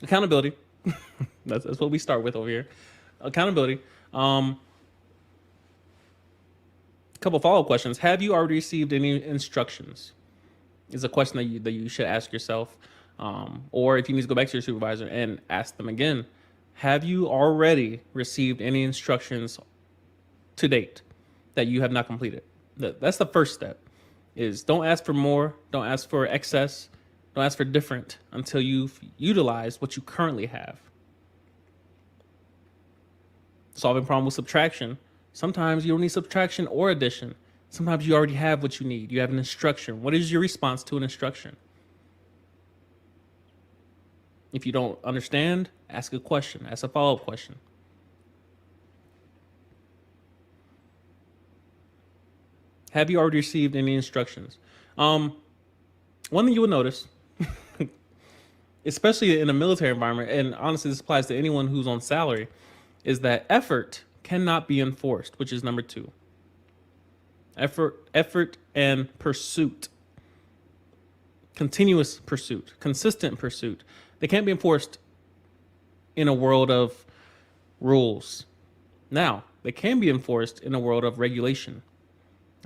Accountability. That's what we start with over here. Accountability. A couple follow-up questions. Have you already received any instructions? Is a question that you should ask yourself. Or if you need to go back to your supervisor and ask them again, have you already received any instructions to date that you have not completed? That's the first step. Is don't ask for more, don't ask for excess, don't ask for different until you've utilized what you currently have. Solving problem with subtraction. Sometimes you don't need subtraction or addition. Sometimes you already have what you need. You have an instruction. What is your response to an instruction? If you don't understand, ask a question, ask a follow-up question. Have you already received any instructions? One thing you will notice, especially in a military environment, and honestly this applies to anyone who's on salary, is that effort cannot be enforced, which is number 2. Effort and pursuit. Continuous pursuit, consistent pursuit. They can't be enforced in a world of rules. Now, they can be enforced in a world of regulation,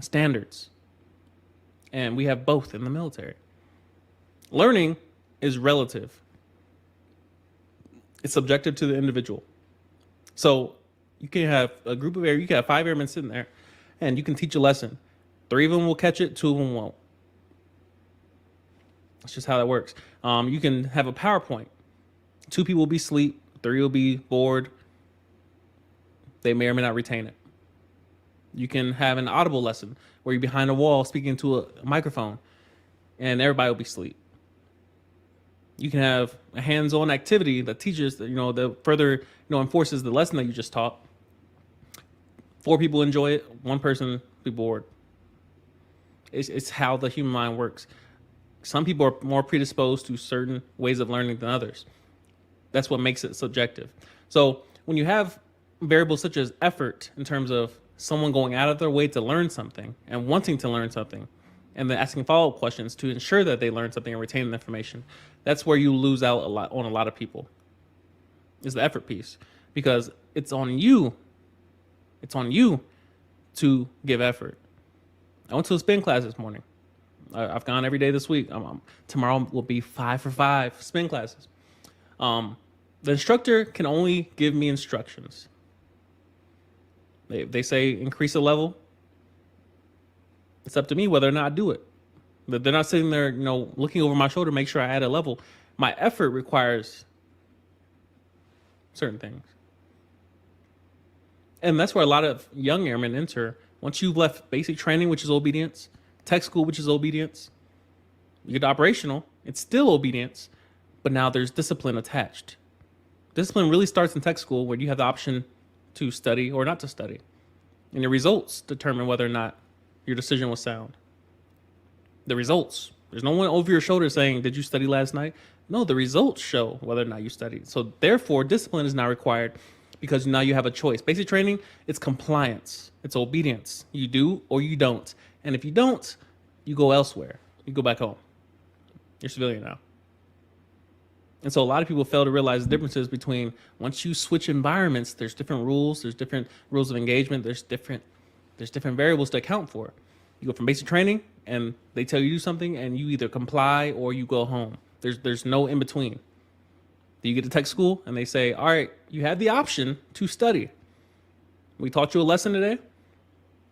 standards. And we have both in the military. Learning is relative. It's subjective to the individual. So you can have a group of you can have 5 airmen sitting there, and you can teach a lesson. 3 of them will catch it, 2 of them won't. That's just how that works. You can have a PowerPoint. 2 people will be asleep, 3 will be bored. They may or may not retain it. You can have an audible lesson where you're behind a wall speaking to a microphone, and everybody will be asleep. You can have a hands-on activity that teaches, that further, enforces the lesson that you just taught. 4 people enjoy it, 1 person be bored. It's how the human mind works. Some people are more predisposed to certain ways of learning than others. That's what makes it subjective. So when you have variables such as effort, in terms of someone going out of their way to learn something and wanting to learn something, and then asking follow-up questions to ensure that they learn something and retain the information, that's where you lose out on a lot of people, is the effort piece. Because it's on you to give effort. I went to a spin class this morning. I've gone every day this week. Tomorrow will be 5 for 5 spin classes. The instructor can only give me instructions. They say increase the level. It's up to me whether or not I do it. But they're not sitting there, looking over my shoulder to make sure I add a level. My effort requires certain things. And that's where a lot of young airmen enter. Once you've left basic training, which is obedience, tech school, which is obedience, you get to operational, it's still obedience, but now there's discipline attached. Discipline really starts in tech school, where you have the option to study or not to study. And the results determine whether or not your decision was sound. The results. There's no one over your shoulder saying, did you study last night? No, the results show whether or not you studied. So therefore, discipline is now required, because now you have a choice. Basic training, it's compliance. It's obedience. You do or you don't. And if you don't, you go elsewhere. You go back home. You're civilian now. And so a lot of people fail to realize the differences between, once you switch environments, there's different rules. There's different rules of engagement. There's different variables to account for. You go from basic training and they tell you to do something, and you either comply or you go home. There's no in between. You get to tech school and they say, all right, you have the option to study. We taught you a lesson today.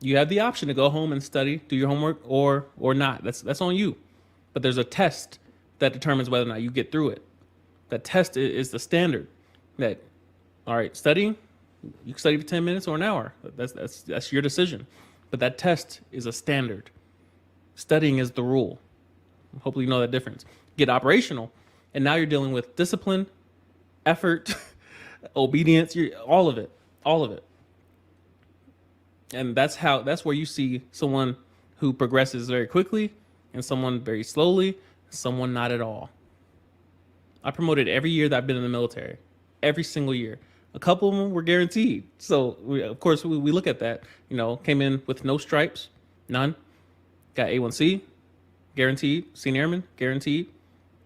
You have the option to go home and study, do your homework, or not. That's on you. But there's a test that determines whether or not you get through it. That test is the standard. That, all right, studying, you can study for 10 minutes or an hour. That's your decision. But that test is a standard. Studying is the rule. Hopefully you know that difference. Get operational, and now you're dealing with discipline, effort, obedience, all of it. And that's where you see someone who progresses very quickly, and someone very slowly, someone not at all. I promoted every year that I've been in the military, every single year. A couple of them were guaranteed. So of course we look at that, came in with no stripes, none, got A1C, guaranteed, senior airman, guaranteed.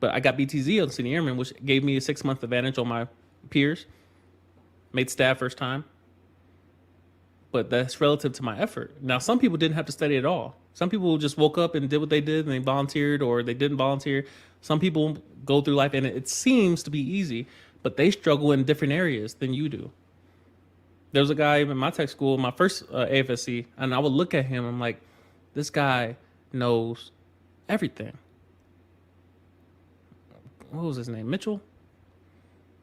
But I got BTZ on senior airman, which gave me a 6-month advantage on my peers. Made staff first time. But that's relative to my effort. Now, some people didn't have to study at all. Some people just woke up and did what they did and they volunteered or they didn't volunteer. Some people go through life and it seems to be easy, but they struggle in different areas than you do. There was a guy in my tech school, my first AFSC, and I would look at him. I'm like, this guy knows everything. What was his name? Mitchell?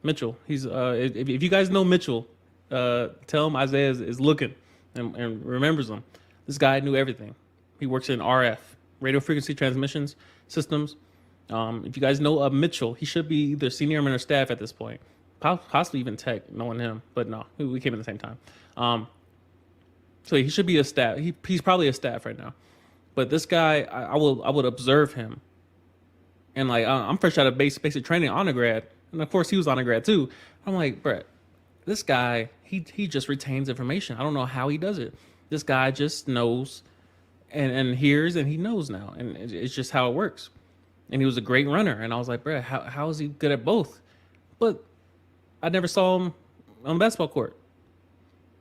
Mitchell. He's if you guys know Mitchell, tell him Isaiah is looking and remembers him. This guy knew everything. He works in RF, radio frequency transmissions systems. If you guys know Mitchell, he should be either senior airman or staff at this point. Possibly even tech, knowing him, but no, we came at the same time. So he should be a staff. He's probably a staff right now. But this guy, I would observe him, and like I'm fresh out of basic training, honor grad, and of course he was honor grad too. I'm like, Brett, this guy, he just retains information. I don't know how he does it. This guy just knows, and hears, and he knows now, and it's just how it works. And he was a great runner, and I was like, Brett, how is he good at both? But I never saw him on the basketball court.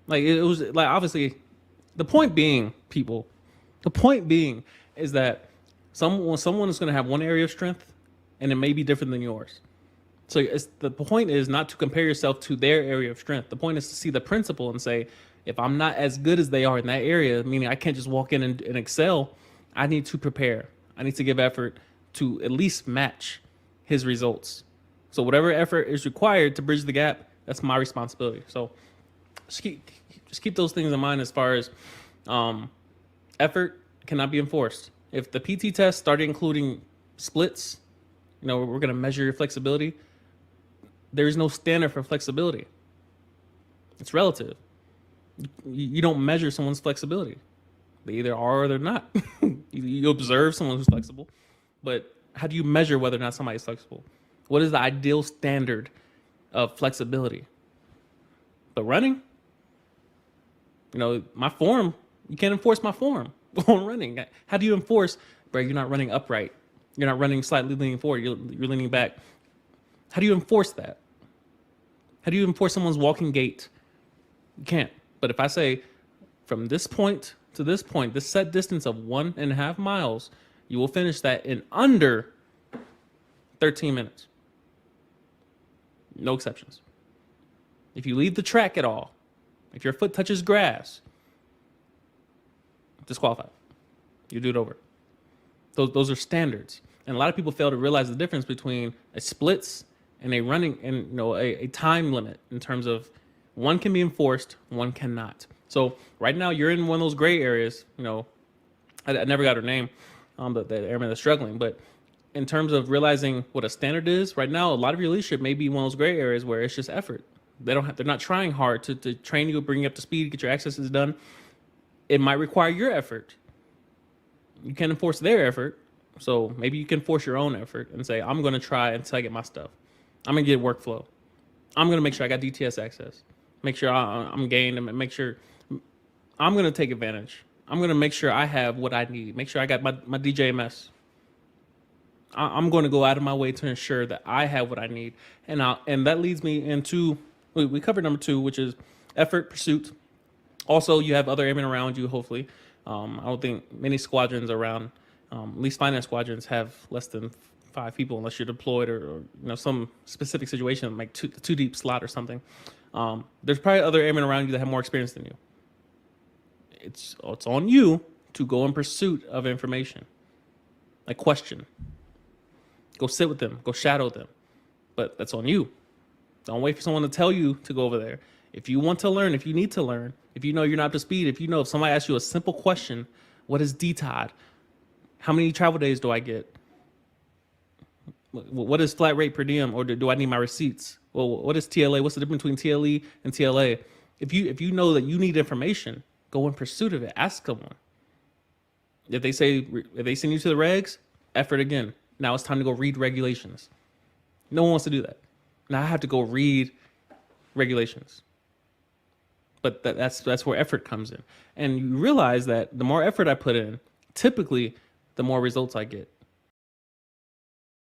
Like, it was like, obviously, the point being, people, the point being is that someone is going to have one area of strength and it may be different than yours. So the point is not to compare yourself to their area of strength. The point is to see the principle and say, if I'm not as good as they are in that area, meaning I can't just walk in and excel, I need to prepare. I need to give effort to at least match his results. So whatever effort is required to bridge the gap, that's my responsibility. So just keep those things in mind as far as effort cannot be enforced. If the PT test started including splits, we're going to measure your flexibility. There is no standard for flexibility. It's relative. You don't measure someone's flexibility. They either are or they're not. You observe someone who's flexible, but how do you measure whether or not somebody's flexible? What is the ideal standard of flexibility? But running, my form, you can't enforce my form on running. How do you enforce, bro, you're not running upright. You're not running slightly leaning forward. You're leaning back. How do you enforce that? How do you enforce someone's walking gait? You can't. But if I say from this point to this point, this set distance of 1.5 miles, you will finish that in under 13 minutes. No exceptions. If you leave the track at all, if your foot touches grass, disqualified. You do it over. Those are standards. And a lot of people fail to realize the difference between a splits and a running and a time limit in terms of one can be enforced, one cannot. So right now you're in one of those gray areas. I never got her name, the airman that's struggling, but in terms of realizing what a standard is, right now, a lot of your leadership may be one of those gray areas where it's just effort. They're not trying hard to train you, bring you up to speed, get your accesses done. It might require your effort. You can't enforce their effort. So maybe you can force your own effort and say, I'm going to try until I get my stuff. I'm going to get workflow. I'm going to make sure I got DTS access. Make sure I'm gained and make sure I'm going to take advantage. I'm going to make sure I have what I need. Make sure I got my DJMS. I'm going to go out of my way to ensure that I have what I need. And that leads me into, we covered number 2, which is effort, pursuit. Also, you have other airmen around you, hopefully. I don't think many squadrons around, at least finance squadrons, have less than 5 people unless you're deployed or some specific situation like two deep slot or something. There's probably other airmen around you that have more experience than you. It's on you to go in pursuit of information. Like question. Go sit with them. Go shadow them. But that's on you. Don't wait for someone to tell you to go over there. If you want to learn, if you need to learn, if you know you're not up to speed, if somebody asks you a simple question, what is DTOD? How many travel days do I get? What is flat rate per diem, or do I need my receipts? Well, what is TLA? What's the difference between TLE and TLA? If you know that you need information, go in pursuit of it. Ask someone. If they send you to the regs, effort again. Now it's time to go read regulations. No one wants to do that. Now I have to go read regulations. But that's where effort comes in. And you realize that the more effort I put in, typically the more results I get.